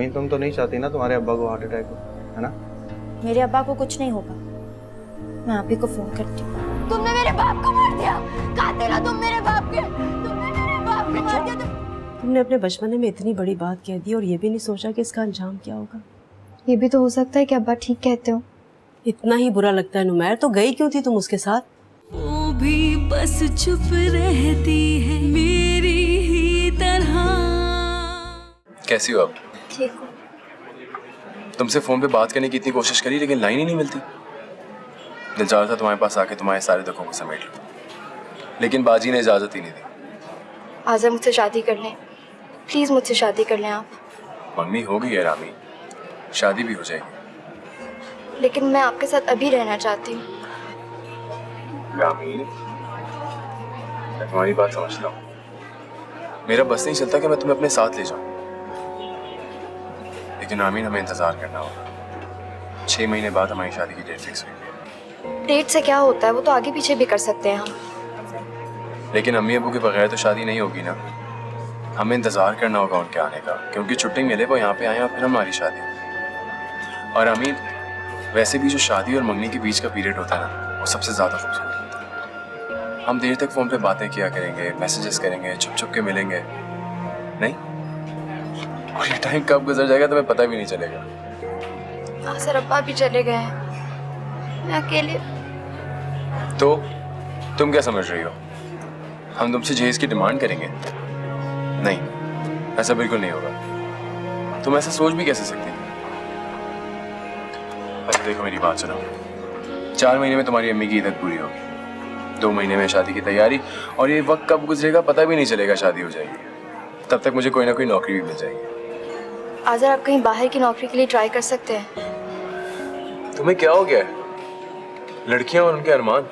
रामीन तुम तो नहीं चाहती ना तुम्हारे अब्बा को हार्ट अटैक हो, है ना? मेरे अब्बा को कुछ नहीं होगा, मैं आप ही को फोन करती हूँ। तुमने मेरे बाप को मार दिया, कातिल हो तुम मेरे बाप के, तुमने मेरे बाप को मार दिया। तुमने अपने बचपने में इतनी बड़ी बात कह दी और ये भी नहीं सोचा कि इसका अंजाम क्या होगा। ये भी तो हो सकता है कि अब्बा ठीक कहते हो। इतना ही बुरा लगता है नुमैर तो गई क्यों थी तुम उसके साथ? वो भी बस चुप रहती है मेरी ही तरह। कैसी हो आप? ठीक हो? तुमसे फोन पे बात करने की इतनी कोशिश करी लेकिन लाइन ही नहीं मिलती। दिल चाह रहा था तुम्हारे पास आके तुम्हारे सारे दुखों को समेट लूं, लेकिन बाजी ने इजाजत ही नहीं दी। आजा मुझसे शादी कर लें, प्लीज मुझसे शादी कर लें आप। मंगनी हो गई है रामी, शादी भी हो जाएगी। लेकिन मैं आपके साथ अभी रहना चाहती हूँ। रामी, मैं तुम्हारी बात समझता हूँ, मेरा बस नहीं चलता कि मैं तुम्हें अपने साथ ले जाऊं, लेकिन रामीन हमें इंतजार करना होगा। 6 महीने बाद हमारी शादी की डेट फिक्स हुई है। डेट से क्या होता है, वो तो आगे पीछे भी कर सकते हैं हम। लेकिन अम्मी अबू के बगैर तो शादी नहीं होगी ना। हमें इंतजार करना होगा उनके आने का, क्योंकि छुट्टी मिले वो यहाँ पे आए और फिर हमारी शादी। और अमीर, वैसे भी जो शादी और मंगनी के बीच का पीरियड होता है ना, वो सबसे ज्यादा खूबसूरत होता है। हम देर तक फोन पे बातें किया करेंगे, मैसेजेस करेंगे, छुप छुप के मिलेंगे, नहीं? और ये टाइम कब गुजर जाएगा तुम्हें पता भी नहीं चलेगा। हाँ सर, अब्बा भी चले गए हैं, मैं अकेले। तो तुम क्या समझ रही हो, हम तुमसे जहेज की डिमांड करेंगे? नहीं, ऐसा बिल्कुल नहीं होगा। तुम ऐसा सोच भी कैसे सकती? अच्छा देखो, मेरी बात सुनो। 4 महीने में तुम्हारी अम्मी की इद्दत पूरी होगी, 2 महीने में शादी की तैयारी, और ये वक्त कब गुजरेगा पता भी नहीं चलेगा, शादी हो जाएगी। तब तक मुझे कोई ना कोई नौकरी भी मिल जाएगी। आजा, आप कहीं बाहर की नौकरी के लिए ट्राई कर सकते हैं। तुम्हें क्या हो गया है? लड़कियां और उनके अरमान।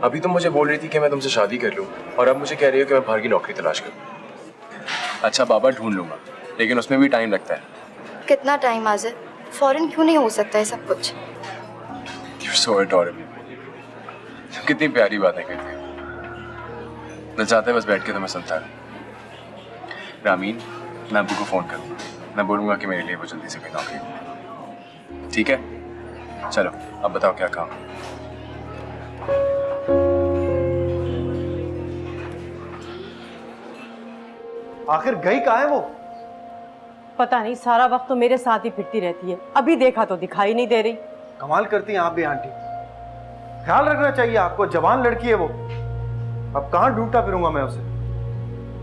अभी तुम मुझे बोल रही थी कि मैं तुमसे शादी कर लूं, और अब मुझे कह रही हो कि मैं बाहर की नौकरी तलाश करूं। अच्छा बाबा ढूंढ लूंगा, लेकिन उसमें भी टाइम लगता है। कितना टाइम आजा? फौरन क्यों नहीं हो सकता है सब कुछ? You're so adorable. तुम कितनी प्यारी बातें करती हो। दिल चाहता है बस बैठ के तुम्हें सुनता रहूं। रामीन, मैं अब्बू को फोन करूंगा, मैं बोलूंगा कि मेरे लिए वो जल्दी से कोई नौकरी हो। ठीक है, चलो अब बताओ क्या काम। आखिर गई कहाँ है वो? पता नहीं, सारा वक्त तो मेरे साथ ही फिरती रहती है। अभी देखा तो दिखाई नहीं दे रही। कमाल करती हैं आप भी आंटी, ख्याल रखना चाहिए आपको, जवान लड़की है वो। अब कहाँ ढूंढता फिरूंगा मैं उसे?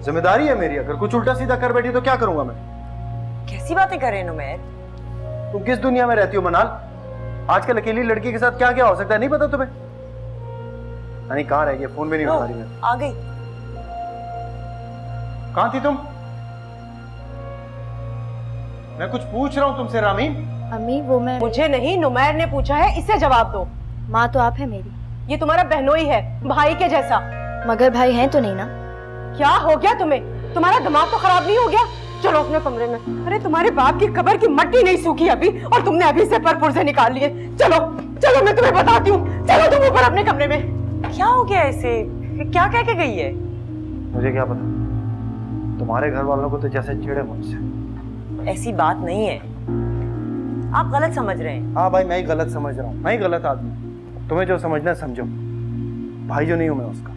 जिम्मेदारी है मेरी, अगर कुछ उल्टा सीधा कर बैठी तो क्या करूंगा मैं? कैसी बातें कर रहे हो नुमैर? तुम किस दुनिया में रहती हो मनाल? आजकल अकेली लड़की के साथ क्या क्या हो सकता है नहीं पता तुम्हें? नहीं, कहाँ रह गई? फोन भी नहीं उठा रही है। आ गई। कहाँ थी तुम? मैं कुछ पूछ रहा हूँ तुमसे रामीन। अम्मी, वो मैं। मुझे नहीं, नुमैर ने पूछा है, इसे जवाब दो। माँ तो आप है मेरी। ये तुम्हारा बहनोई है, भाई के जैसा। मगर भाई हैं तो नहीं ना? क्या हो गया तुम्हें? तुम्हारा दिमाग तो खराब नहीं हो गया? चलो अपने कमरे में। अरे तुम्हारे बाप की कब्र की मट्टी नहीं सूखी अभी, और तुमने अभी से पर पुर्जे निकाल लिए। चलो चलो, मैं तुम्हें बताती हूँ। चलो तुम ऊपर अपने कमरे में। क्या हो गया इसे? क्या कह के गई है? मुझे क्या पता, तुम्हारे घर वालों को तो जैसे चिढ़े मुझसे। ऐसी बात नहीं है, आप गलत समझ रहे हैं। हाँ भाई, मैं ही गलत समझ रहा हूँ, मैं ही गलत आदमी। तुम्हें जो समझना है समझो, भाई जो नहीं हूँ मैं उसका।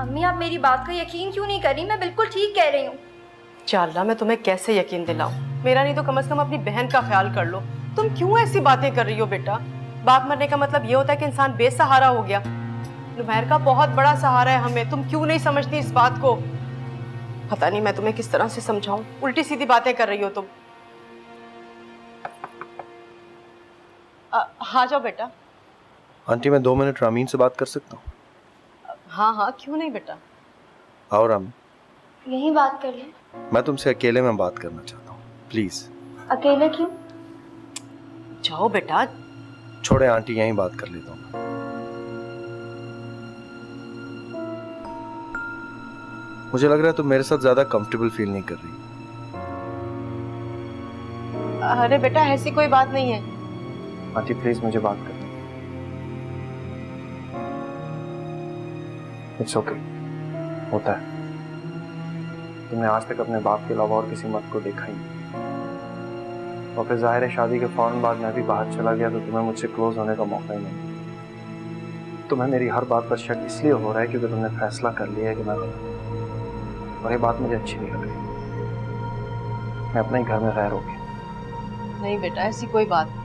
अम्मी, आप मेरी बात का यकीन क्यों नहीं कर रही? मैं बिल्कुल ठीक कह रही हूँ। चाल्ला, मैं तुम्हें कैसे यकीन दिलाऊं? मेरा नहीं तो कम से कम अपनी बहन का ख्याल कर लो। तुम क्यों ऐसी बातें कर रही हो बेटा? बाप मरने का मतलब ये होता है कि इंसान बेसहारा हो गया। नुमैर का बहुत बड़ा सहारा है हमें, तुम क्यों नहीं समझती इस बात को? पता नहीं मैं तुम्हें किस तरह से समझाऊं, उल्टी सीधी बातें कर रही हो तुम। हाँ जाओ बेटा। आंटी, मैं 2 मिनट रामीन से बात कर सकता हूँ? हाँ हाँ, क्यों नहीं बेटा। आओ रामीन, यही बात कर ले। मैं तुमसे अकेले में बात करना चाहता हूँ, प्लीज। अकेले क्यों? जाओ बेटा। छोड़े आंटी, यहीं बात कर लेता हूँ। मुझे लग रहा है तुम मेरे साथ ज्यादा कंफर्टेबल फील नहीं कर रही। अरे बेटा, ऐसी कोई बात नहीं है। आंटी प्लीज मुझे बात कर। इट्स ओके, होता है। तुमने आज तक अपने बाप के अलावा और किसी मर्द को देखा ही नहीं। और फिर जाहिर है शादी के फौरन बाद मैं भी बाहर चला गया तो तुम्हें मुझसे क्लोज होने का मौका ही नहीं। तुम्हें मेरी हर बात पर शक इसलिए हो रहा है क्योंकि तुमने फैसला कर लिया है कि मैं गलत, और ये बात मुझे अच्छी नहीं लग रही। मैं अपने ही घर में गैर हो गया। नहीं बेटा, ऐसी कोई बात नहीं,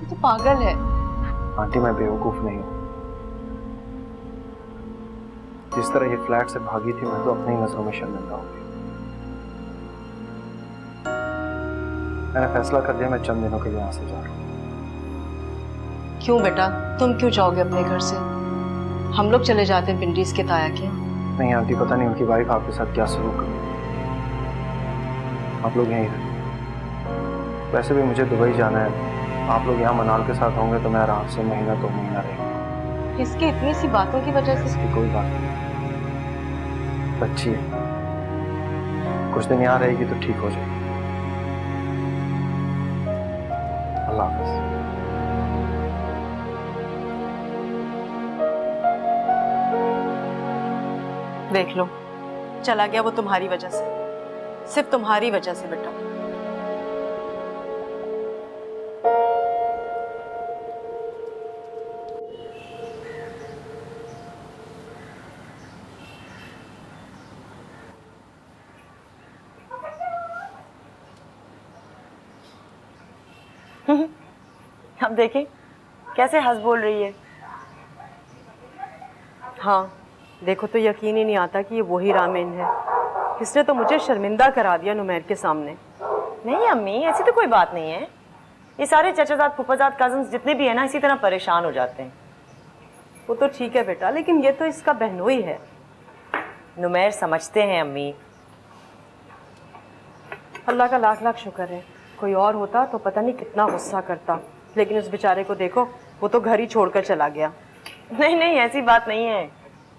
ये तो पागल है। आंटी मैं बेवकूफ नहीं हूँ। जिस तरह ये फ्लैट से भागी थी मैं तो अपनी नजरों में शर्मिंदा हो गई। मैंने फैसला कर लिया मैं चंद दिनों के लिए यहाँ से जा रहा हूँ। क्यों बेटा, तुम क्यों जाओगे अपने घर से? हम लोग चले जाते हैं पिंडीज के ताया के। नहीं आंटी, पता नहीं उनकी वाइफ आपके साथ क्या सलूक कर, आप लोग यहीं रहें। वैसे भी मुझे दुबई जाना है, आप लोग यहाँ मनाल के साथ होंगे तो मैं आराम से महीना 2 महीना रहेंगे। इसकी इतनी सी बातों की वजह से? इसकी कोई बात नहीं, बच्ची है, कुछ दिन यहाँ रहेगी तो ठीक हो जाएगी। अल्लाह हाफ़िज़। देख लो, चला गया वो तुम्हारी वजह से, सिर्फ तुम्हारी वजह से बेटा। अब देखें कैसे हंस बोल रही है। हाँ देखो तो यकीन ही नहीं आता कि ये वही रामीन है। इसने तो मुझे शर्मिंदा करा दिया नुमैर के सामने। नहीं अम्मी, ऐसी तो कोई बात नहीं है। ये सारे चचाजाद फूफाजाद कजन्स जितने भी है ना इसी तरह परेशान हो जाते हैं। वो तो ठीक है बेटा, लेकिन ये तो इसका बहनोई है। नुमैर समझते हैं अम्मी। अल्लाह का लाख लाख शुक्र है, कोई और होता तो पता नहीं कितना गुस्सा करता, लेकिन उस बेचारे को देखो, वो तो घर ही छोड़कर चला गया। नहीं नहीं, ऐसी बात नहीं है।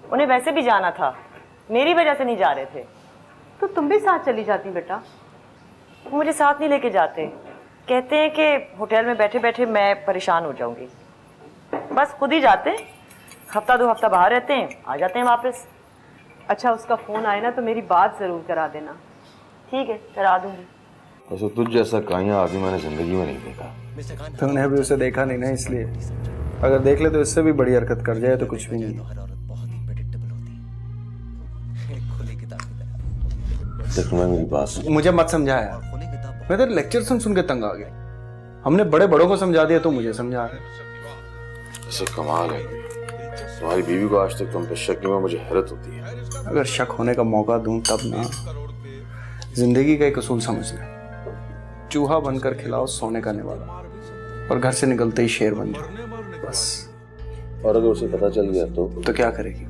उन्हें वैसे भी जाना था, मेरी वजह से नहीं जा रहे थे। तो तुम भी साथ चली जाती बेटा। वो मुझे साथ नहीं लेके जाते, कहते हैं कि होटल में बैठे बैठे मैं परेशान हो जाऊंगी। बस खुद ही जाते, हफ्ता 2 हफ्ता बाहर रहते हैं, आ जाते हैं वापस। अच्छा, उसका फ़ोन आए ना तो मेरी बात ज़रूर करा देना। ठीक है, करा दूंगी। वैसे तुझ जैसा काइयां आदमी मैंने जिंदगी में नहीं देखा। तुमने अभी उसे देखा नहीं ना, इसलिए। अगर देख ले तो इससे भी बड़ी हरकत कर जाए तो कुछ भी नहीं। देख मैं मेरी बात सुन। मुझे मत समझाया, मैं तेरे लेक्चर सुन के तंग आ गया। हमने बड़े बड़ों को समझा दिया तो मुझे समझा रहे। ऐसे कमाल है, तुम्हारी बीवी को आज तक तुम पे शक में मुझे हैरत होती है। अगर शक होने का मौका दूं तब ना। जिंदगी का एक असूल समझ ले, चूहा बनकर खिलाओ सोने का निवाला, और घर से निकलते ही शेर बन जाओ बस। और अगर उसे पता चल गया तो क्या करेगी?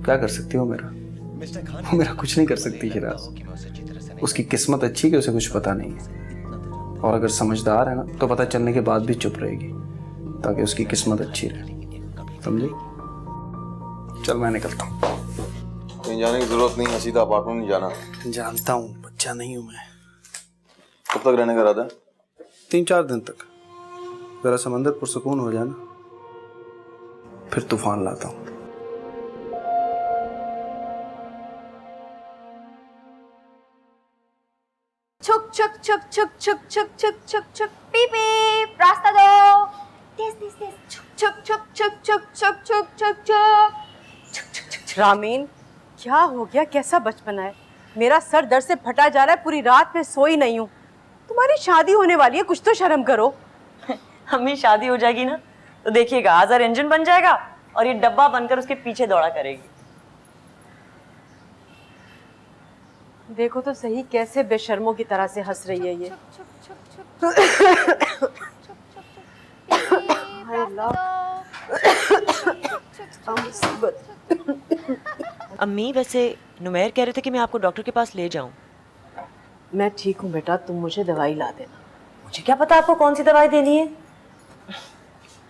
क्या कर सकती हो? वो मेरा कुछ नहीं कर सकती शिराज। उसकी किस्मत अच्छी कि उसे कुछ पता नहीं है, और अगर समझदार है ना तो पता चलने के बाद भी चुप रहेगी ताकि उसकी किस्मत अच्छी रहे। समझी? चल मैं निकलता हूँ। कहीं जाने की जरूरत नहीं है, सीधा अपार्टमेंट नहीं जाना। जानता हूँ, बच्चा नहीं हूँ मैं। कब तक रहने का इरादा है? 3-4 दिन तक। जरा समंदर पुरसुकून हो जाए ना, फिर तूफान लाता हूँ। छुक छुक छुक छुक छुक छुक छुक छुक छुक पीप पीप, रास्ता दो। तेज तेज तेज, छुक छुक छुक छुक छुक छुक छुक छुक छुक। रामीन, क्या हो गया? कैसा बचपना है? मेरा सर दर्द से फटा जा रहा है, पूरी रात में सोई नहीं हूँ। तुम्हारी शादी होने वाली है, कुछ तो शर्म करो। अम्मी शादी हो जाएगी ना तो देखिएगा, आज़ार इंजन बन जाएगा और ये डब्बा बनकर उसके पीछे दौड़ा करेगी। देखो तो सही कैसे बेशर्मों की तरह से हंस रही है ये। अम्मी वैसे नुमैर कह रहे थे कि मैं आपको डॉक्टर के पास ले जाऊं। मैं ठीक हूँ बेटा, तुम मुझे दवाई ला देना। मुझे क्या पता आपको कौन सी दवाई देनी है।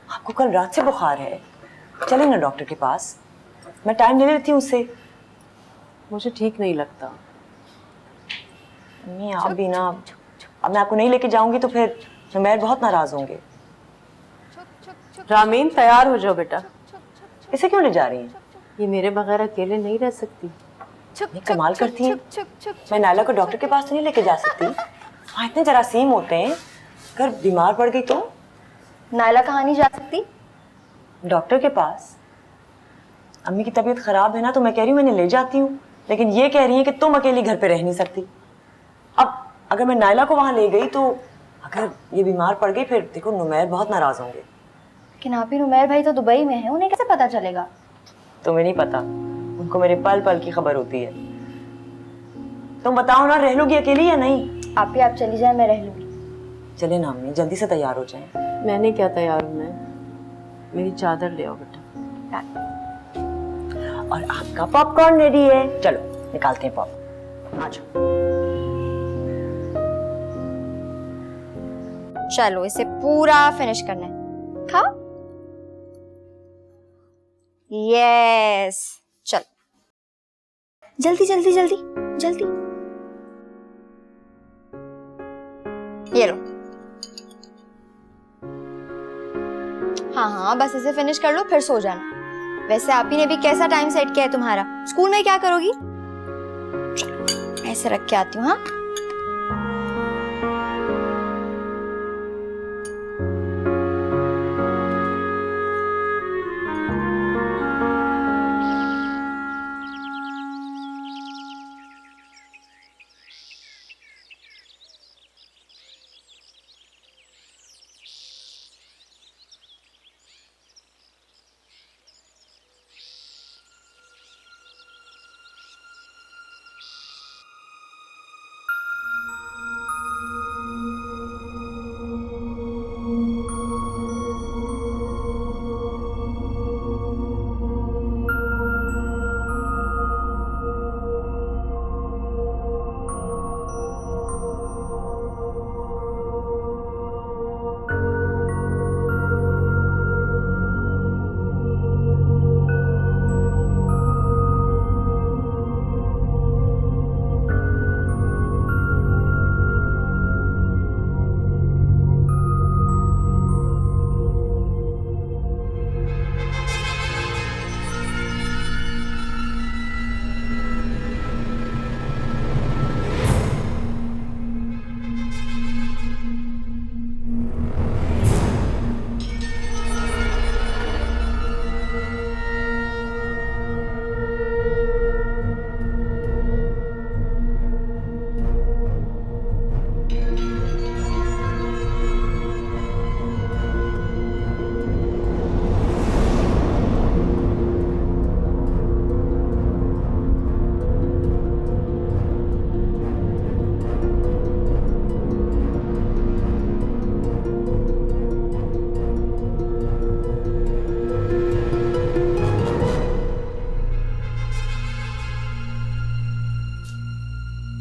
आपको कल रात से बुखार है, चलें ना डॉक्टर के पास। मैं टाइम ले लेती हूँ उससे। मुझे ठीक नहीं लगता। अम्मी आप भी ना, अब मैं आपको नहीं लेके जाऊंगी तो फिर नुमैर बहुत नाराज होंगे। रामीन तैयार हो जाओ बेटा। इसे क्यों ले जा रही हैं? ये मेरे बगैर अकेले नहीं रह सकती। ये कमाल करती हैं। मैं नाला को डॉक्टर के पास तो नहीं लेके जा सकती। वहाँ इतने जरासीम होते हैं, अगर बीमार पड़ गई तो? नायला कहाँ नहीं जा सकती? डॉक्टर के पास। अम्मी की तबीयत खराब है ना, तो मैं कह रही हूँ मैंने ले जाती हूँ, लेकिन ये कह रही है कि तुम अकेली घर पे रह नहीं सकती। अब अगर मैं नायला को वहां ले गई तो अगर ये बीमार पड़ गई फिर देखो नुमैर बहुत नाराज होंगे। लेकिन आप ही नुमैर भाई तो दुबई में है, उन्हें कैसे पता चलेगा? तुम्हें नहीं पता, उनको मेरे पल पल की खबर होती है। तुम बताओ ना, रह लोगी अकेली या नहीं? आप ही आप चली जाए, मैं रह लूंगी। चले ना अम्मी, जल्दी से तैयार हो जाएं। मैंने क्या तैयार हूँ मैं? मेरी चादर ले आओ बेटा। और आपका पॉपकॉर्न रेडी है, चलो निकालते हैं पॉप। आ जाओ। चलो इसे पूरा फिनिश करना है। खाओ। यस, चल जल्दी जल्दी जल्दी जल्दी। ये लो। हाँ हाँ, बस इसे फिनिश कर लो फिर सो जाना। वैसे आप ही ने भी कैसा टाइम सेट किया है तुम्हारा? स्कूल में क्या करोगी? ऐसे रख के आती हूँ। हाँ,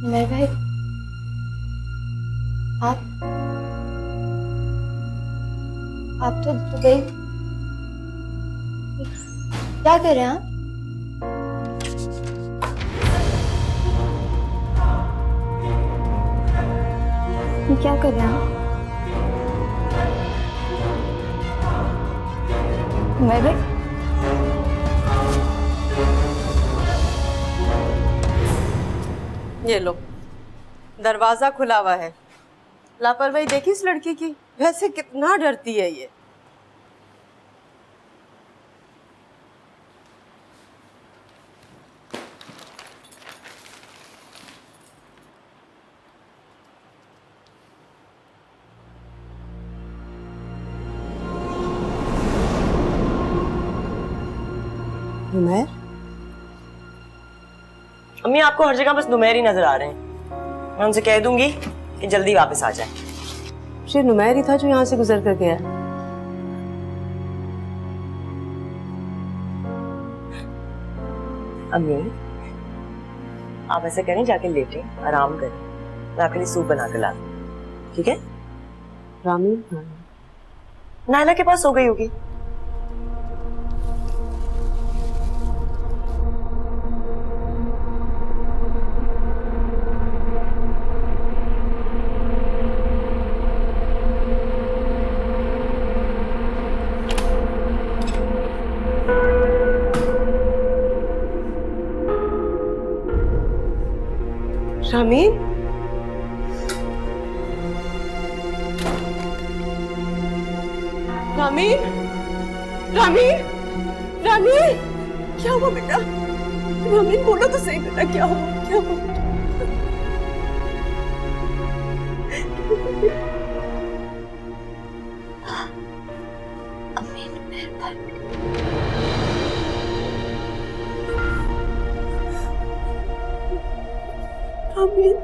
मेरे भाई आप तो दुबई क्या कर रहे हैं आप? ये क्या कर रहे हैं आप? मेरे भाई ये लो, दरवाजा खुला हुआ है। लापरवाही देखी इस लड़की की, वैसे कितना डरती है ये। नुमैर, अम्मी आपको हर जगह बस नुमैर ही नजर आ रहे हैं। मैं उनसे कह दूंगी कि जल्दी वापस आ जाए। ये नुमैर ही था जो यहाँ से गुजर कर गया। अम्मी आप ऐसे करें, जाके लेटे आराम करें, मैं आपके लिए सूप बना कर ला दूं, ठीक है? रामी नायला के पास सो गई होगी। शामीन, रामीर, रामीर, रामीर, क्या हुआ बेटा? रामीर बोलो तो सही बेटा, क्या हुआ, क्या हुआ? रामीर,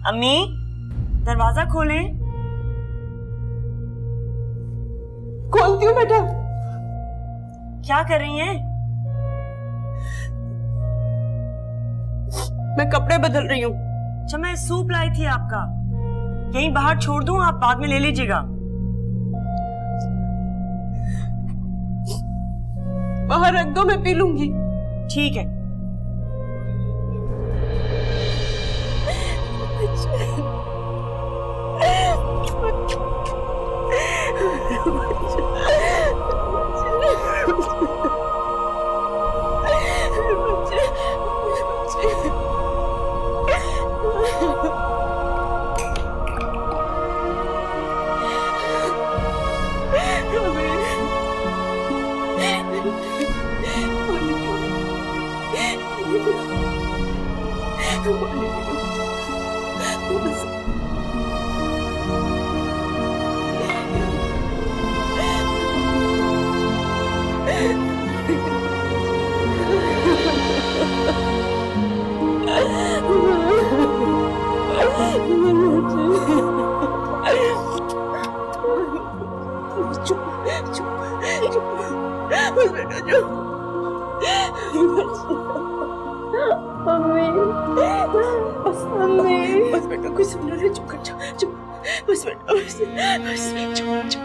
अम्मी, दरवाजा खोलें। खोलती हूँ बेटा। क्या कर रही हैं? मैं कपड़े बदल रही हूँ। अच्छा, मैं सूप लाई थी आपका, यहीं बाहर छोड़ दूं, आप बाद में ले लीजिएगा। बाहर रख दो, मैं पी लूंगी। ठीक है। बस बेटा, कुछ सुन रहे, चुप कर जाओ, चुप, बस बेटा, बस चुप, चुप, चुप।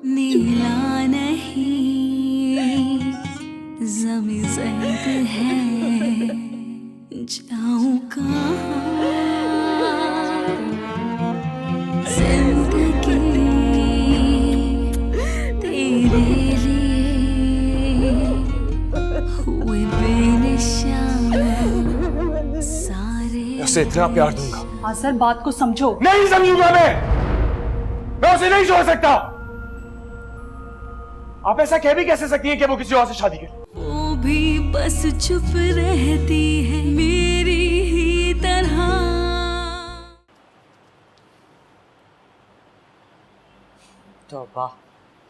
नीला नहीं, ज़मीं ज़र्द है, जाऊं कहाँ? ज़िंदगी तेरे लिए हुए बेनिशान सारे। उसे इतना प्यार दूंगा। हाँ सर, बात को समझो। नहीं समझूंगा मैं उसे नहीं छोड़ सकता। आप ऐसा कह भी कैसे सकती हैं कि वो किसी और से शादी करे? वो भी बस चुप रहती है मेरी ही तरह। तो वाह,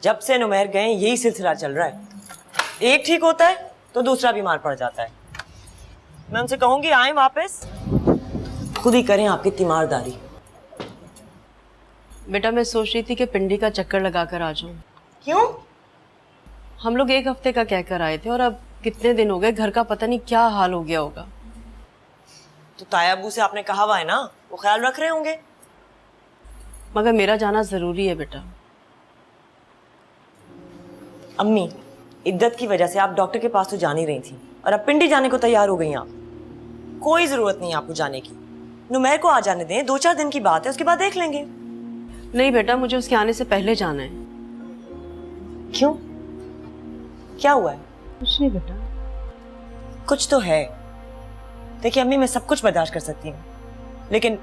जब से नुमैर गए यही सिलसिला चल रहा है। एक ठीक होता है तो दूसरा बीमार पड़ जाता है। मैं उनसे कहूंगी आए वापस, खुद ही करें आपकी तीमारदारी। बेटा, मैं सोच रही थी कि पिंडी का चक्कर लगाकर आ जाऊं। क्यों? हम लोग एक हफ्ते का कहकर आए थे और अब कितने दिन हो गए, घर का पता नहीं क्या हाल हो गया होगा। तो ताया अबू से आपने कहा हुआ है ना, वो ख्याल रख रहे होंगे। मगर मेरा जाना जरूरी है बेटा। अम्मी, इद्दत की वजह से आप डॉक्टर के पास तो जा नहीं रही थी और अब पिंडी जाने को तैयार हो गई आप। कोई जरूरत नहीं आपको जाने की। नुमैर को आ जाने दें, 2-4 दिन की बात है, उसके बाद देख लेंगे। नहीं बेटा, मुझे उसके आने से पहले जाना है। क्यों? क्या हुआ है? कुछ नहीं बेटा। कुछ तो है। देखिए अम्मी, मैं सब कुछ बर्दाश्त कर सकती हूँ, लेकिन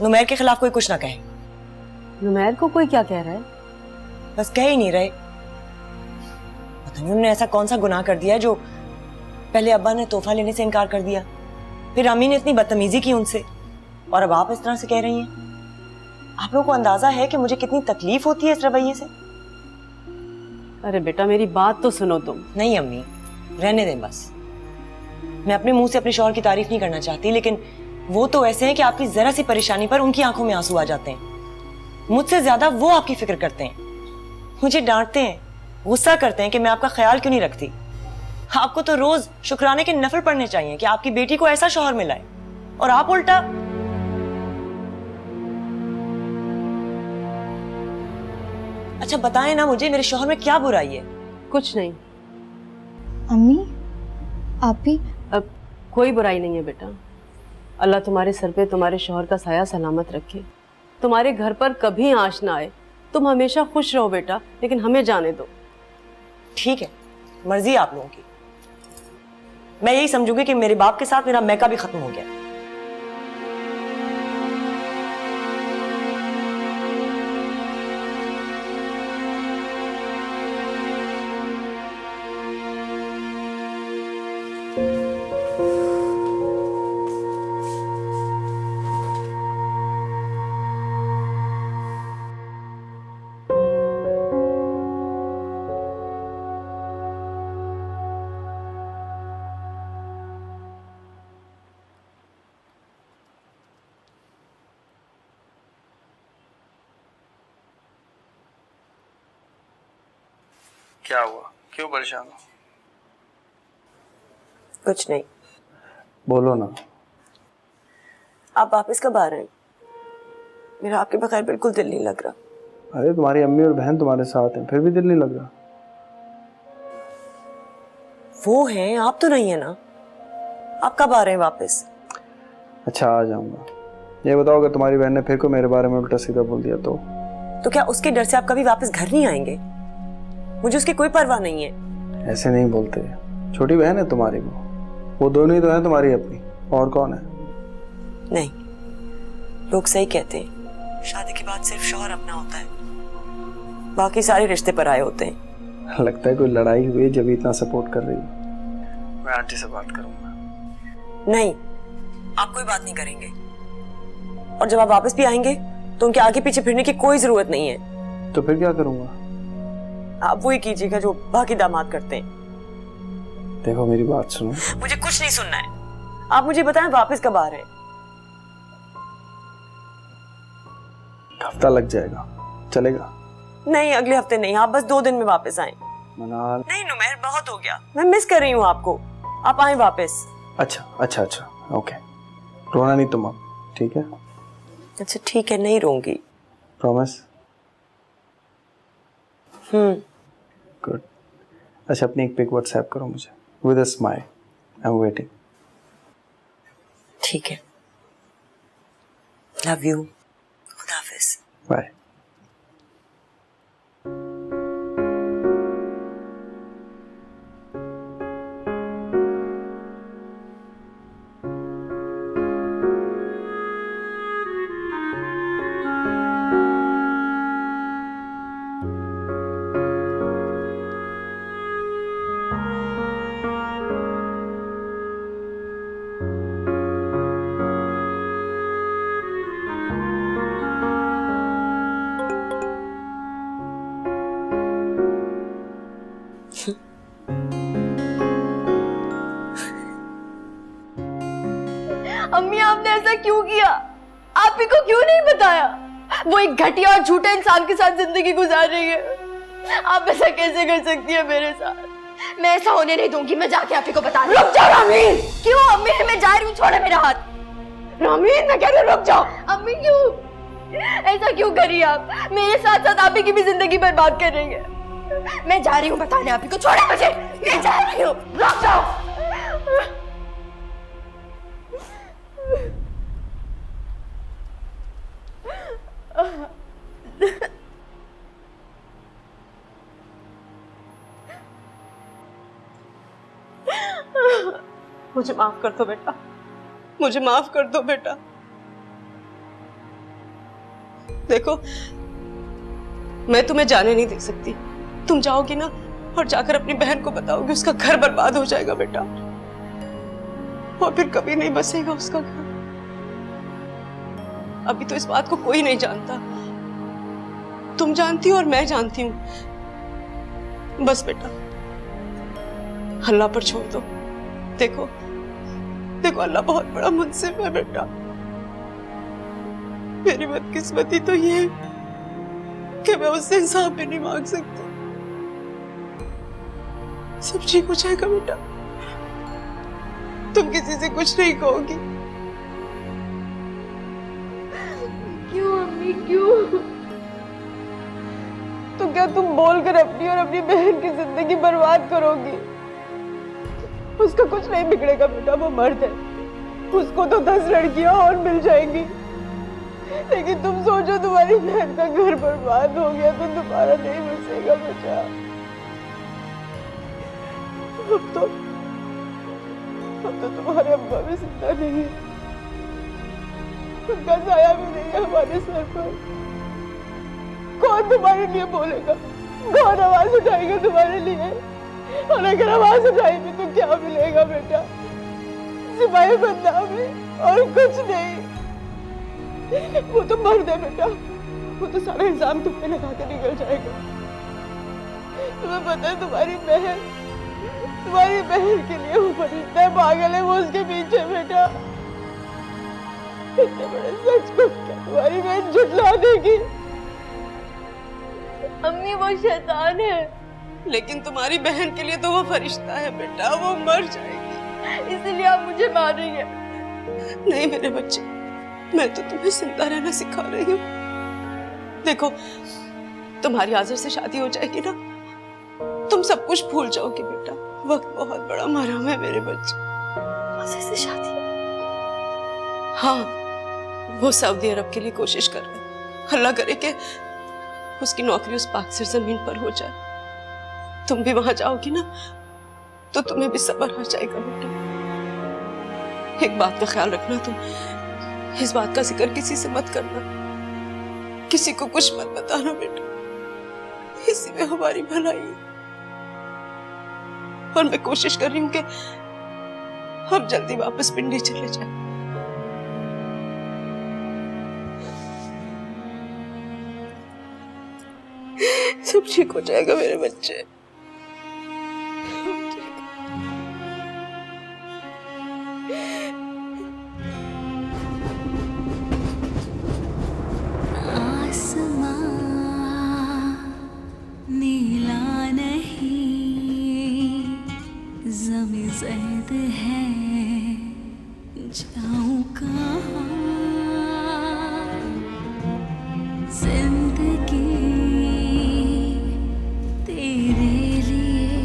नुमैर के खिलाफ कोई कुछ ना कहे। नुमैर को कोई क्या कह रहा है? बस कह ही नहीं रहे। पता नहीं उन्होंने ऐसा कौन सा गुनाह कर दिया है जो पहले अब्बा ने तोहफा लेने से इनकार कर दिया, फिर अम्मी ने इतनी बदतमीजी की उनसे, और अब आप इस तरह से कह रही हैं। आप लोगों को अंदाजा है कि मुझे कितनी तकलीफ होती है इस रवैये से? अरे बेटा, मेरी बात तो सुनो तुम। नहीं अम्मी, रहने दें बस। मैं अपने मुंह से अपने शौहर की तारीफ नहीं करना चाहती, लेकिन वो तो ऐसे हैं कि आपकी जरा सी परेशानी पर उनकी आंखों में आंसू आ जाते हैं। मुझसे ज्यादा वो आपकी फिक्र करते हैं, मुझे डांटते हैं, गुस्सा करते हैं कि मैं आपका ख्याल क्यों नहीं रखती। आपको तो रोज शुक्राने के नफल पढ़ने चाहिए कि आपकी बेटी को ऐसा शौहर मिला है, और आप उल्टा। अच्छा बताएं ना मुझे, मेरे शौहर में क्या बुराई है? कुछ नहीं। अम्मी आप भी? अब कोई बुराई नहीं है बेटा। अल्लाह तुम्हारे सर पे तुम्हारे शौहर का साया सलामत रखे, तुम्हारे घर पर कभी आंच ना आए, तुम हमेशा खुश रहो बेटा, लेकिन हमें जाने दो। ठीक है, मर्जी आप लोगों की। मैं यही समझूंगी कि मेरे बाप के साथ मेरा मैका भी खत्म हो गया। क्या हुआ, क्यों परेशान हो? कुछ नहीं। बोलो ना। आप वापस कब आ रहे हैं? मेरा आपके बगैर बिल्कुल दिल नहीं लग रहा। अरे तुम्हारी अम्मी और बहन तुम्हारे साथ हैं, फिर भी दिल नहीं लग रहा? वो हैं, आप तो नहीं है ना। आप कब आ रहे हैं वापस? अच्छा आ जाऊंगा। ये बताओ अगर तुम्हारी बहन ने फिर को मेरे बारे में उल्टा सीधा बोल दिया तो क्या उसके डर से आप कभी वापस घर नहीं आएंगे? मुझे उसकी कोई परवाह नहीं है। ऐसे नहीं बोलते, छोटी बहन है तुम्हारी, वो दोनों ही तो है तुम्हारी अपनी, और कौन है? नहीं, लोग सही कहते हैं, शादी के बाद सिर्फ शौहर अपना होता है, बाकी सारे रिश्ते पर आए होते हैं। लगता है कोई लड़ाई हुई जब इतना सपोर्ट कर रही है। मैं आंटी से बात करूंगा। नहीं, आप कोई बात नहीं करेंगे, और जब आप वापस भी आएंगे तो उनके आगे पीछे फिरने की कोई जरूरत नहीं है। तो फिर क्या करूंगा? आप वही कीजिएगा जो बाकी दामाद करते हैं। देखो मेरी बात सुनो। मुझे कुछ नहीं सुनना है, आप मुझे बताएं वापस कब आ रहे हैं? हफ्ता लग जाएगा, चलेगा? नहीं, अगले हफ्ते नहीं, आप बस 2 दिन में वापस आए। मनाल। नहीं नुमैर, बहुत हो गया, मैं मिस कर रही हूँ आपको, आप आए वापस। अच्छा ओके। रोना नहीं तुम अब, ठीक है? अच्छा ठीक है, नहीं रोऊंगी। प्रॉमिस? गुड। अच्छा अपनी एक पिक व्हाट्सएप करो मुझे with a smile, I am waiting. ठीक है, लव यू, खुदा हाफिज, बाय। अम्मी आपने ऐसा क्यों किया? आप ही को क्यों नहीं बताया? वो एक घटिया और झूठे इंसान के साथ जिंदगी गुजार रही है। आप ऐसा कैसे कर सकती है मेरे साथ? मैं ऐसा होने नहीं दूंगी, मैं जाके आप ही को बता रही हूँ। रुक जाओ रामीन। क्यों अम्मी? मैं जा रही हूँ, छोड़े मेरा हाथ। रामीन मैं कह रही हूँ रुक जाओ। अम्मी क्यों ऐसा क्यों करी आप? मेरे साथ साथ आप ही की भी जिंदगी बर्बाद कर रही है। मैं जा रही हूँ बताने आप ही को, छोड़े मुझे, मैं जा रही हूँ, रुक जाओ। मुझे माफ कर दो बेटा, मुझे माफ कर दो बेटा। देखो मैं तुम्हें जाने नहीं दे सकती, तुम जाओगी ना और जाकर अपनी बहन को बताओगी, उसका घर बर्बाद हो जाएगा बेटा, और फिर कभी नहीं बसेगा उसका घर। अभी तो इस बात को कोई नहीं जानता, तुम जानती हो और मैं जानती हूं। बस बेटा अल्लाह पर छोड़ दो। देखो देखो अल्लाह बहुत बड़ा मुनसिफ है बेटा। मेरी बदकिस्मती तो ये है कि मैं उससे इंसाफ भी नहीं मांग सकती। सब ठीक हो जाएगा बेटा, तुम किसी से कुछ नहीं कहोगी। क्यों अम्मी क्यों? तो क्या तुम बोलकर अपनी और अपनी बहन की जिंदगी बर्बाद करोगी? उसका कुछ नहीं बिगड़ेगा बेटा, वो मर्द है, उसको तो 10 लड़कियां और मिल जाएंगी। लेकिन तुम सोचो तुम्हारी बहन का घर बर्बाद हो गया तो दोबारा नहीं बसेगा बेटा। अब तो तुम्हारे अब्बा भी जिंदा नहीं है, उनका साया भी नहीं है हमारे सर पर। कौन तुम्हारे लिए बोलेगा, कौन आवाज उठाएगा तुम्हारे लिए? और अगर आवाज उठाएगी तो क्या मिलेगा बेटा? सिवाय बदनामी और कुछ नहीं। वो तो मर्द है बेटा, वो तो सारा इल्जाम तुम पे लगा के निकल जाएगा। तुम्हें पता है तुम्हारी बहन के लिए वो फरिश्ता है, पागल है वो उसके पीछे बेटा। इतने बड़े सच को क्या तुम्हारी बहन झुठला देगी? अम्मी वो शैतान है। लेकिन तुम्हारी बहन के लिए तो वो फरिश्ता है बेटा, वो मर जाएगी। इसलिए आप मुझे मार रही हैं। नहीं मेरे बच्चे, मैं तो तुम्हें जिंदा रहना सिखा रही हूँ। देखो, तुम्हारी आज़र से शादी हो जाएगी ना, तुम सब कुछ भूल जाओगे बेटा। वक्त बहुत बड़ा मरहम है मेरे बच्चे। आज़र से शादी? हाँ, वो सऊदी अरब के लिए कोशिश कर रहे हैं। अल्लाह करे कि उसकी नौकरी उस पाक सरजमीन पर हो जाए। तुम भी वहां जाओगी ना तो तुम्हें भी सब्र आ जाएगा बेटा। एक बात का ख्याल रखना, तुम इस बात का जिक्र किसी से मत करना, किसी को कुछ मत बताना बेटा, इसी में हमारी भलाई है। और मैं कोशिश कर रही हूँ कि हम जल्दी वापस पिंडी चले जाएं। सब ठीक हो जाएगा मेरे बच्चे। नीला नहीं, ज़मीं ज़र्द है, जाऊं कहाँ? जिंदगी तेरे लिए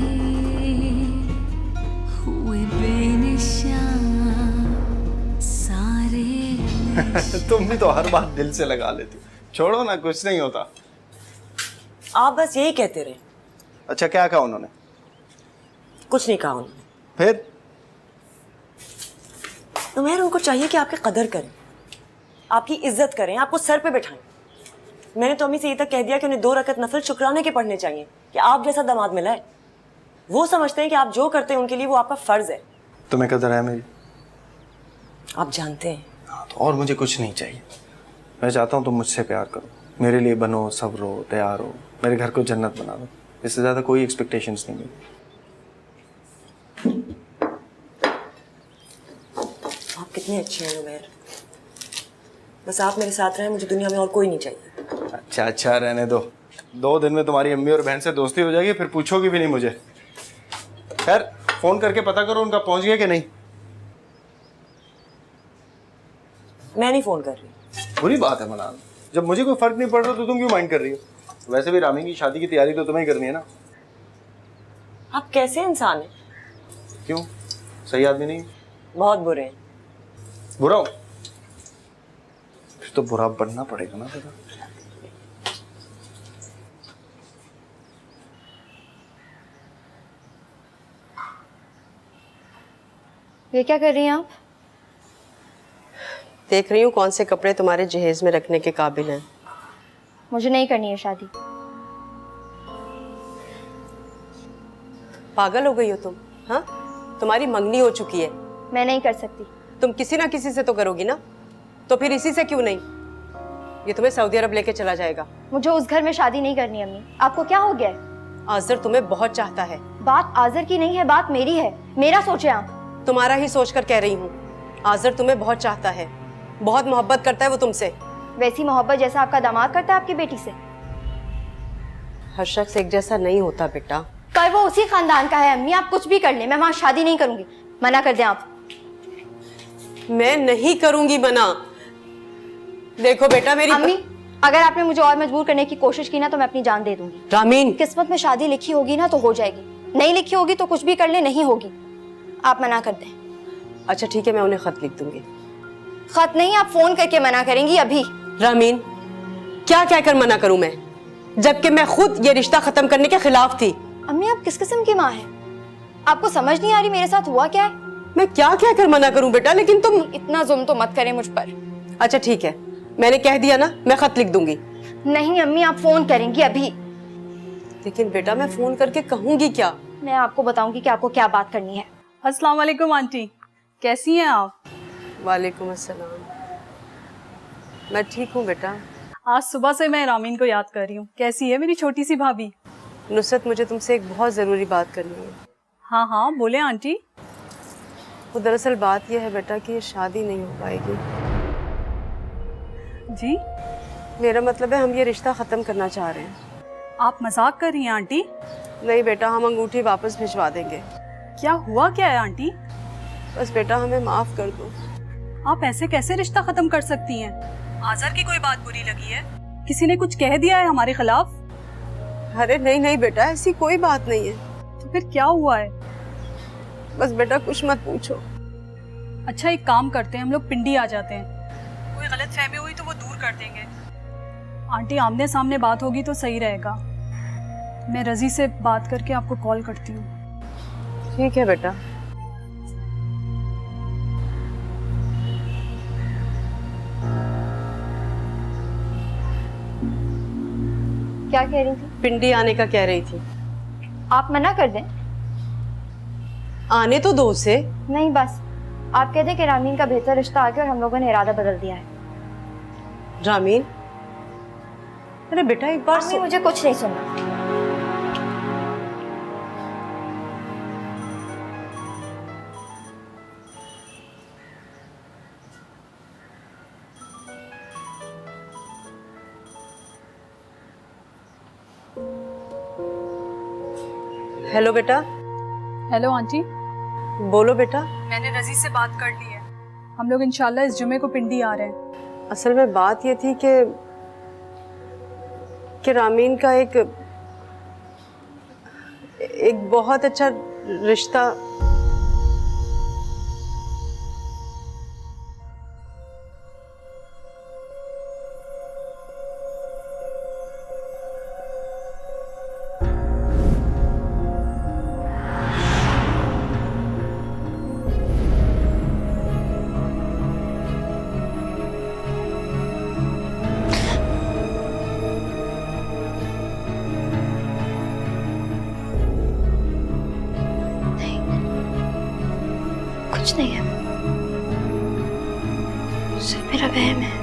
हुए बेनिशान सारे। तुम भी तो हर बात दिल से लगा लेती हो। छोड़ो ना, कुछ नहीं होता। आप बस यही कहते रहे। अच्छा, क्या कहा उन्होंने? कुछ नहीं कहा उन्होंने। फिर तो मैं उनको चाहिए कि आपकी कदर करें, आपकी इज्जत करें, आपको सर पे बैठाएं। मैंने तो अम्मी से ये तक कह दिया कि उन्हें 2 रकत नफल शुक्राने के पढ़ने चाहिए कि आप जैसा दामाद मिला है। वो समझते हैं कि आप जो करते हैं उनके लिए वो आपका फर्ज है। तुम्हें कदर है मेरी? आप जानते हैं। हाँ, तो और मुझे कुछ नहीं चाहिए। मैं चाहता हूँ तुम मुझसे प्यार करो, मेरे लिए बनो, सब्र हो, तैयार हो, मेरे घर को जन्नत बना दो। इससे ज़्यादा कोई एक्सपेक्टेशंस नहीं मेरी। आप कितने अच्छे हैं उमैर, बस आप मेरे साथ रहें, मुझे दुनिया में और कोई नहीं चाहिए। अच्छा, रहने दो। 2 दिन में तुम्हारी अम्मी और बहन से दोस्ती हो जाएगी, फिर पूछोगी भी नहीं मुझे। खैर, फोन करके पता करो उनका पहुंच गया कि नहीं। मैं नहीं फोन कर रही। बुरी बात है मनान, जब मुझे कोई फर्क नहीं पड़ रहा तो तुम क्यों माइंड कर रही हो? वैसे भी रामी की शादी की तैयारी तो तुम्हें ही करनी है ना। आप कैसे इंसान हैं? क्यों, सही आदमी नहीं? बहुत बुरे हैं। बुरा हो? फिर तो बुरा बनना पड़ेगा ना बेटा। ये क्या कर रही हैं आप? देख रही हूँ कौन से कपड़े तुम्हारे जहेज में रखने के काबिल हैं। मुझे नहीं करनी है शादी। पागल हो गई हो तुम? हाँ, तुम्हारी मंगनी हो चुकी है। मैं नहीं कर सकती। तुम किसी ना किसी से तो करोगी ना, तो फिर इसी से क्यों नहीं? ये तुम्हें सऊदी अरब लेके चला जाएगा। मुझे उस घर में शादी नहीं करनी अम्मी। आपको क्या हो गया है? आज़र तुम्हें बहुत चाहता है। बात आज़र की नहीं है, बात मेरी है। मेरा सोचे आप। तुम्हारा ही सोचकर कह रही हूँ। आज़र तुम्हें बहुत चाहता है, बहुत मोहब्बत करता है वो तुमसे। वैसी मोहब्बत जैसा आपका दामाद करता है आपकी बेटी से। हर शख्स एक जैसा नहीं होता बेटा। पर वो उसी खानदान का है अम्मी, आप कुछ भी कर लें, मैं वहां शादी नहीं करूंगी। मना कर दें आप। मैं नहीं करूंगी मना। देखो बेटा मेरी अम्मी, अगर आपने मुझे और मजबूर करने की कोशिश की ना तो मैं अपनी जान दे दूंगी। रामीन, किस्मत में शादी लिखी होगी ना तो हो जाएगी, नहीं लिखी होगी तो कुछ भी कर ले नहीं होगी। आप मना कर दें। अच्छा ठीक है, मैं उन्हें खत लिख दूंगी। खत नहीं, आप फोन करके मना करेंगी अभी। रामीन, क्या कहकर मना करूं मैं, जबकि मैं खुद ये रिश्ता खत्म करने के खिलाफ थी। अम्मी, आप किस किस्म की माँ हैं? आपको समझ नहीं आ रही मेरे साथ हुआ क्या है? मैं क्या कहकर मना करूं बेटा, लेकिन तुम। इतना जुल्म तो मत करें मुझ पर। अच्छा ठीक है, मैंने कह दिया ना, मैं खत लिख दूंगी। नहीं अम्मी, आप फोन करेंगी अभी। लेकिन बेटा मैं फोन करके कहूंगी क्या? मैं आपको बताऊंगी कि आपको क्या बात करनी है। अस्सलाम वालेकुम आंटी, कैसी हैं आप? वालेकुम अस्सलाम। मैं ठीक हूँ बेटा। आज सुबह से मैं रामीन को याद कर रही हूँ। कैसी है मेरी छोटी सी भाभी? नुसरत, मुझे तुमसे एक बहुत ज़रूरी बात करनी है। हाँ हाँ बोले आंटी। वो दरअसल बात यह है बेटा कि ये शादी नहीं हो पाएगी। जी? मेरा मतलब है हम ये रिश्ता ख़त्म करना चाह रहे हैं। आप मजाक कर रही हैं आंटी? नहीं बेटा, हम अंगूठी वापस भिजवा देंगे। क्या हुआ क्या है आंटी? बस बेटा हमें माफ़ कर दो। आप ऐसे कैसे रिश्ता खत्म कर सकती हैं? आज़र की कोई बात बुरी लगी है? किसी ने कुछ कह दिया है हमारे खिलाफ? अरे नहीं नहीं बेटा, ऐसी कोई बात नहीं है। तो फिर क्या हुआ है? बस बेटा कुछ मत पूछो। अच्छा एक काम करते हैं, हम लोग पिंडी आ जाते हैं। कोई गलत फहमी हुई तो वो दूर कर देंगे। आंटी आमने सामने बात होगी तो सही रहेगा। मैं रजी से बात करके आपको कॉल करती हूँ। ठीक है बेटा। क्या कह रही थी? पिंडी आने का कह रही थी। आप मना कर दें। आने तो दो उसे। नहीं बस, आप कह दें कि रामीन का बेहतर रिश्ता आ गया और हम लोगों ने इरादा बदल दिया है। रामीन, अरे बेटा एक बार अम्मी, मुझे कुछ नहीं सुनना। हेलो बेटा। Hello aunty. बोलो बेटा। मैंने रजी से बात कर ली है। हम लोग इंशाल्लाह इस जुमे को पिंडी आ रहे हैं। असल में बात ये थी कि रामीन का एक बहुत अच्छा रिश्ता। कुछ नहीं है, सिर्फ मेरा वहम है।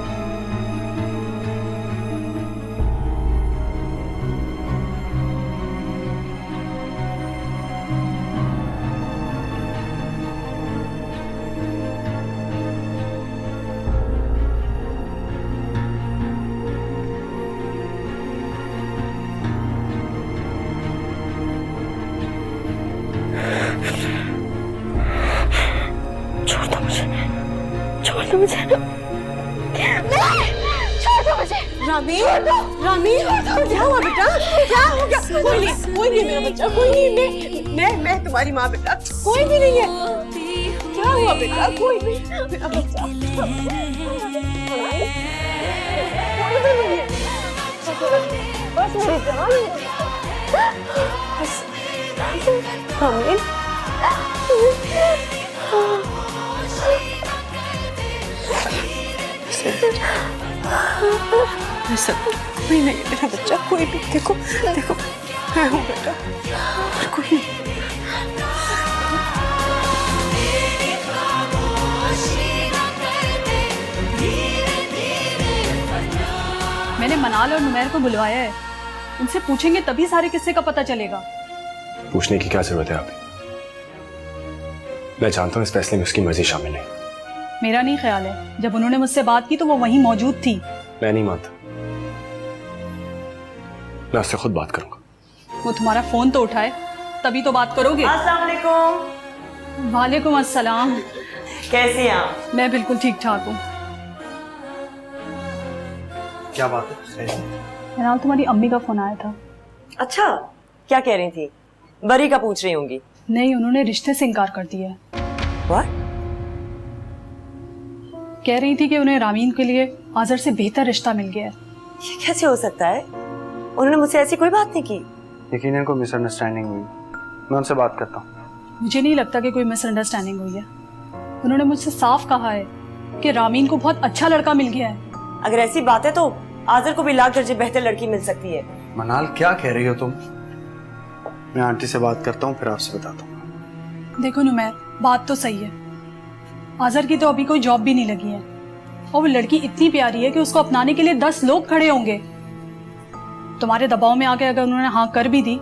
छोड़ दो मुझे, छोड़ दो मुझे, छोड़ दो मुझे। रामीन, रामीन, क्या हुआ बेटा? क्या हो गया? कोई नहीं मेरा बच्चा, कोई नहीं। मैं तुम्हारी माँ बेटा, कोई भी नहीं है। क्या हुआ बेटा? कोई नहीं मेरा बच्चा, कोई भी नहीं है। बस मेरी जान, बस रामीन। ऐसा कोई नहीं है मेरा बच्चा, कोई भी। देखो देखो मैं हूँ बेटा, कोई नहीं। मैंने मनाल और नुमैर को बुलवाया है। उनसे पूछेंगे तभी सारे किस्से का पता चलेगा। पूछने की क्या जरूरत है आप? मैं जानता हूँ इस फैसले में उसकी मर्जी शामिल नहीं। मेरा नहीं ख्याल है, जब उन्होंने मुझसे बात की तो वो वहीं मौजूद थी। मैं नहीं मानता, मैं उससे खुद बात करूंगा। वो तुम्हारा फोन तो उठाए। तभी तो बात करोगे। अस्सलाम वालेकुम। वालेकुम अस्सलाम। कैसी हैं आप? मैं बिल्कुल ठीक ठाक हूँ। क्या बात है? मनाल, तुम्हारी अम्मी का फोन आया था। अच्छा, क्या कह रही थी? बरी का पूछ रही होंगी। नहीं, उन्होंने रिश्ते से इनकार कर दिया है। What? कह रही थी कि उन्हें रामीन के लिए आज़र से बेहतर रिश्ता मिल गया है। ये कैसे हो सकता है? उन्होंने मुझसे ऐसी कोई बात नहीं की। यकीनन कोई मिसअंडरस्टैंडिंग हुई। मैं उनसे बात करता हूँ। मुझे नहीं लगता कि कोई मिसअंडरस्टैंडिंग हुई है। उन्होंने मुझसे साफ कहा है कि रामीन को बहुत अच्छा लड़का मिल गया है। अगर ऐसी बात है तो आज़र को भी लाख दर्जे बेहतर लड़की मिल सकती है। मनाल, क्या कह रही हो तुम? मैं आंटी से बात करता हूँ, फिर आपसे बताता हूँ। देखो नुमैर, बात तो सही है। आज़र की तो अभी कोई जॉब भी नहीं लगी है और वो लड़की इतनी प्यारी है कि उसको अपनाने के लिए 10 लोग खड़े होंगे। तुम्हारे दबाव में आके अगर उन्होंने हाँ कर भी दी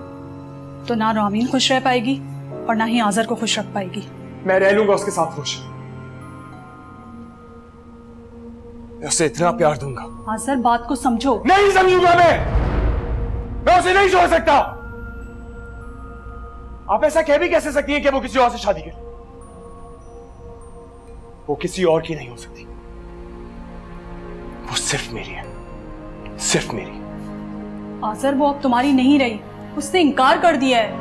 तो ना रामीन खुश रह पाएगी और ना ही आज़र को खुश रख पाएगी। मैं रह लूंगा उसके साथ खुश। मैं उसे इतना प्यार दूंगा। आज़र, बात को समझो। नहीं समझूंगा मैं उसे नहीं छोड़ सकता। आप ऐसा कह भी कैसे सकती हैं कि वो किसी और से शादी करे? वो किसी और की नहीं हो सकती। वो सिर्फ मेरी है, सिर्फ मेरी। आज़र, वो अब तुम्हारी नहीं रही, उसने इनकार कर दिया है।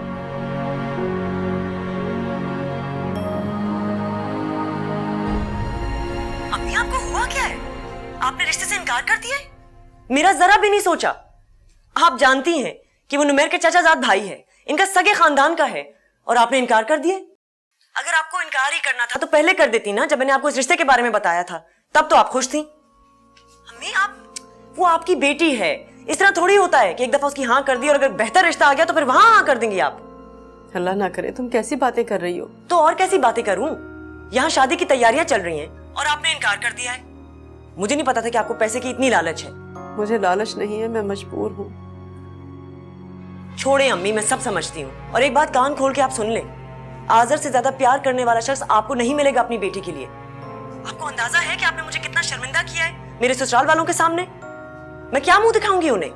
अम्मी, आपको हुआ क्या है? आपने रिश्ते से इनकार कर दिया है? मेरा जरा भी नहीं सोचा। आप जानती हैं कि वो नुमैर के चाचाजाद भाई है, इनका सगे खानदान का है, और आपने इनकार कर दिया। अगर आपको इनकार ही करना था तो पहले कर देती ना, जब मैंने आपको इस रिश्ते के बारे में बताया था। तब तो आप खुश थी। अम्मी, वो आपकी बेटी है। इस तरह थोड़ी होता है कि एक दफा उसकी हाँ कर दी और अगर बेहतर रिश्ता आ गया तो फिर वहां हाँ कर देंगी आप। अल्लाह ना करे, तुम कैसी बातें कर रही हो? तो और कैसी बातें करूं? यहाँ शादी की तैयारियां चल रही हैं और आपने इनकार कर दिया है। मुझे नहीं पता था कि आपको पैसे की इतनी लालच है। मुझे लालच नहीं है, मैं मजबूर हूँ। छोड़े अम्मी, मैं सब समझती हूँ। और एक बात कान खोल के आप सुन लें, आज़र से ज्यादा प्यार करने वाला शख्स आपको नहीं मिलेगा अपनी बेटी के लिए। आपको अंदाजा है कि आपने मुझे कितना शर्मिंदा किया है मेरे ससुराल वालों के सामने? मैं क्या मुंह दिखाऊंगी उन्हें?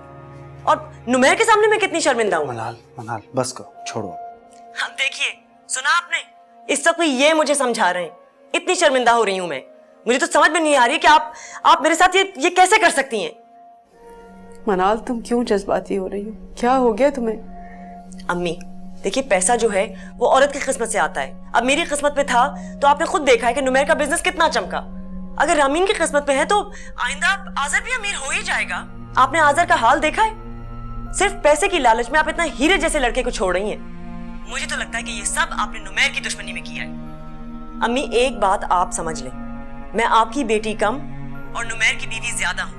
और नुमैर के सामने मैं कितनी शर्मिंदा हूँ। मनाल, बस करो, छोड़ो। अब देखिए, सुना आपने? इस वक्त ये मुझे समझा रहे हैं, इतनी शर्मिंदा हो रही हूं मैं। मुझे तो समझ में नहीं आ रही कि आप मेरे साथ ये कैसे कर सकती हैं। मनाल, तुम क्यों जज्बाती हो रही हो? क्या हो गया तुम्हें? अम्मी देखिए, पैसा जो है वो औरत की किस्मत से आता है। अब मेरी किस्मत में था तो आपने खुद देखा है कि नुमैर का बिजनेस कितना चमका। अगर रामीन की किस्मत में है तो आइंदा आज़र भी अमीर हो ही जाएगा। आपने आज़र का हाल देखा है? सिर्फ पैसे की लालच में आप इतना हीरे जैसे लड़के को छोड़ रही हैं। मुझे तो लगता है कि ये सब आपने नुमैर की दुश्मनी में किया है। अम्मी, एक बात आप समझ लें, मैं आपकी बेटी कम और नुमैर की बीवी ज्यादा हूं।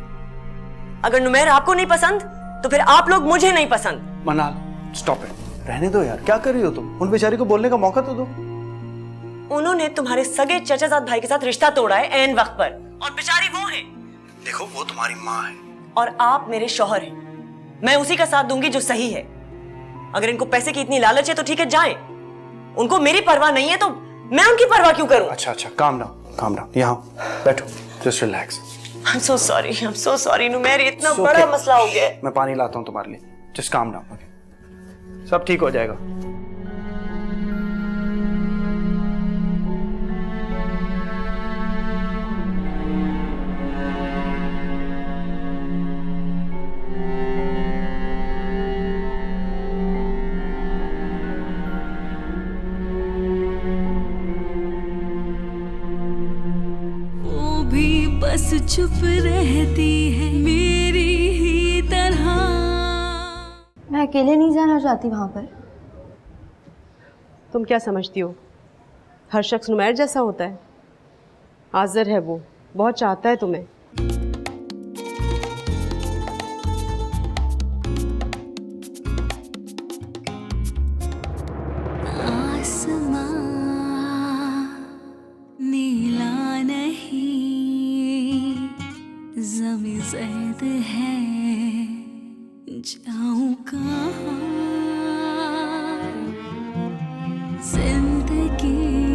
अगर नुमैर आपको नहीं पसंद तो फिर आप लोग मुझे नहीं पसंद। मनाल, स्टॉप इट। रहने दो यार, क्या कर रही हो तुम? उन बेचारी को बोलने का मौका तो दो। उन्होंने तुम्हारे सगे चाचाजाद भाई के साथ रिश्ता तोड़ा है ऐन वक्त पर, और बेचारी वो है। देखो, वो तुम्हारी माँ है और आप मेरे शौहर हैं। मैं उसी का साथ दूंगी जो सही है। अगर इनको पैसे की इतनी लालच है तो ठीक है, जाएं। उनको मेरी परवाह नहीं है तो मैं उनकी परवाह क्यों करूं? अच्छा, काम डाउन। यहाँ बैठो, just relax. I'm so sorry Numair, इतना बड़ा मसला हो गया है। मैं पानी लाता हूँ तुम्हारे लिए। Just calm down, okay? सब ठीक हो जाएगा। वो भी बस चुप रहती है मेरी ही तरह। मैं अकेले नहीं जाना चाहती वहां पर। तुम क्या समझती हो हर शख्स नुमैर जैसा होता है? आज़र है, वो बहुत चाहता है तुम्हें। आसमां नीला नहीं, ज़मीं ज़र्द है, जाऊं कहाँ? जिंदगी